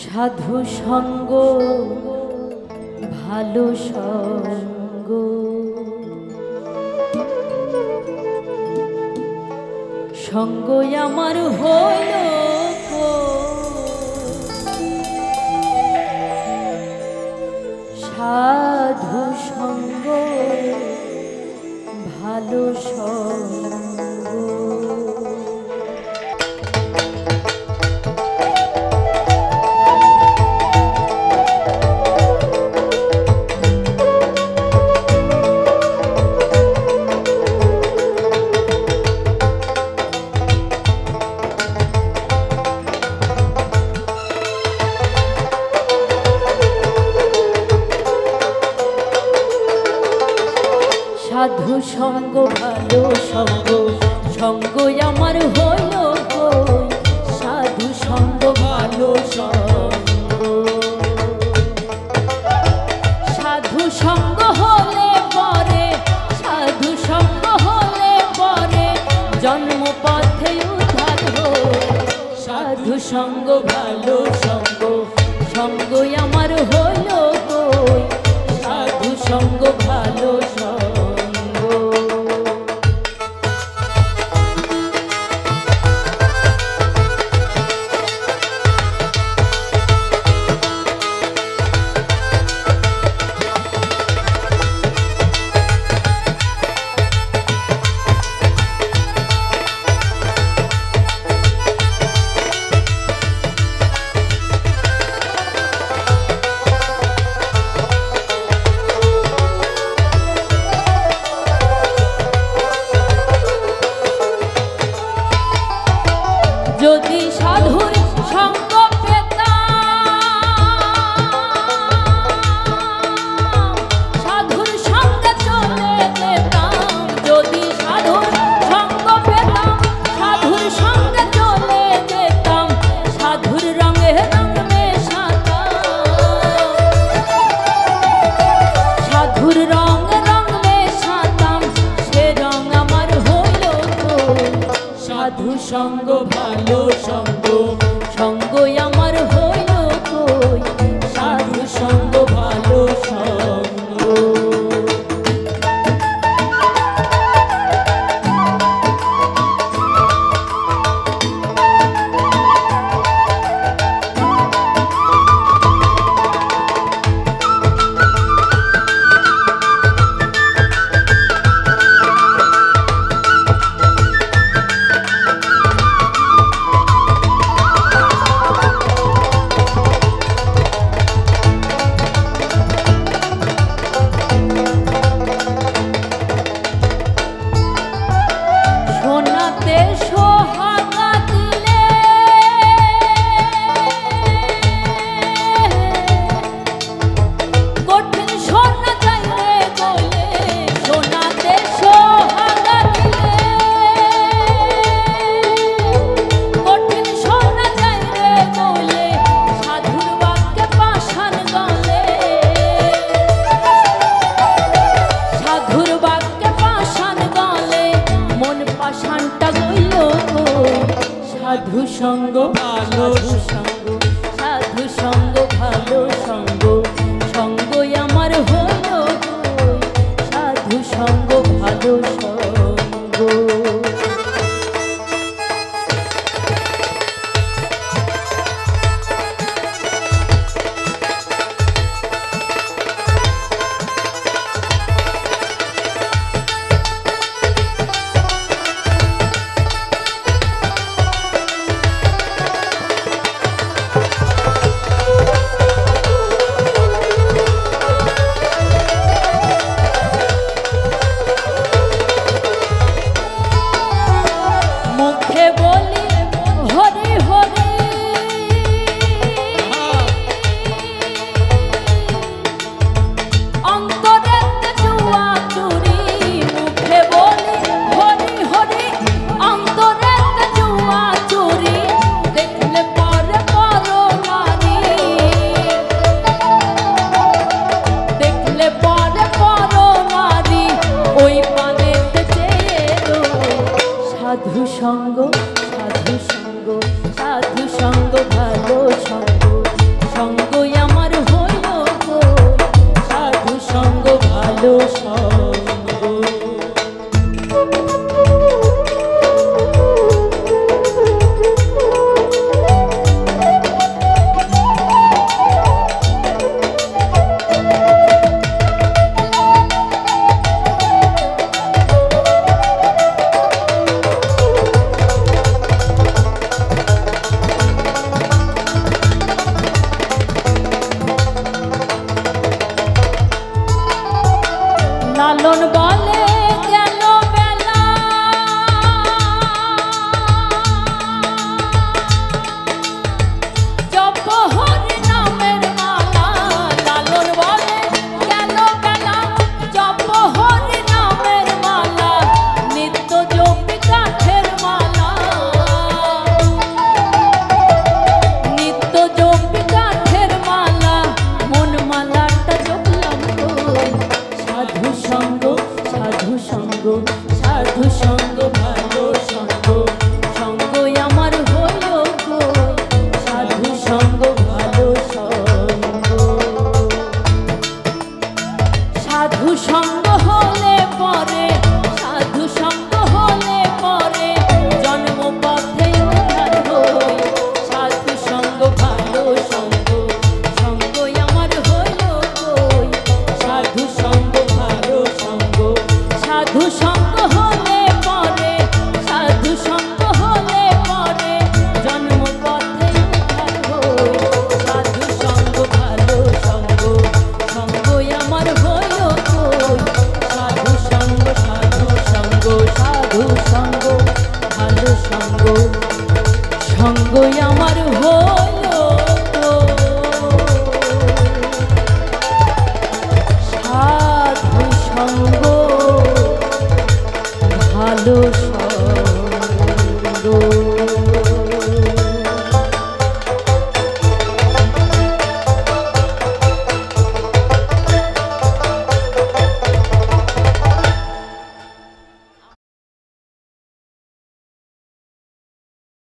সাধু সঙ্গ ভালো সঙ্গ সঙ্গ আমার হইল সাধু সঙ্গ ভালো সঙ্গ সাধু সঙ্গ ভালো সঙ্গ সঙ্গ আমার হইল সাধু সঙ্গ ভালো সঙ্গ সাধু সঙ্গ হলে পরে সাধু সঙ্গ হলে পরে জন্ম পথে উদ্ধার হয় সাধু সঙ্গ ভালো সঙ্গ সঙ্গ আমার হইল সাধু সঙ্গ ভালো সঙ্গ যদি সাধুর সঙ্গ পেতাম সাধুর সঙ্গে চলে যেতাম যদি সাধুর সঙ্গ পেতাম সাধুর সঙ্গে চলে যেতাম সাধুর রঙে রঙ মেশাতাম সাধুর রঙে রঙ মেশাতাম সে রঙ আমার হইল সাধু সঙ্গ ভালো সঙ্গ সঙ্গ আমার হইল সাধু সঙ্গ ভালো সঙ্গ সাধু সঙ্গ ভালো সঙ্গ সাধু সঙ্গ ভালো সঙ্গ সঙ্গ আমার হইল সাধু সঙ্গ ভালো সঙ্গ সাধু সঙ্গ সাধু সঙ্গ সাধু সঙ্গ ভালো সঙ্গ আমার হলো গো। সাধু সঙ্গ ভালো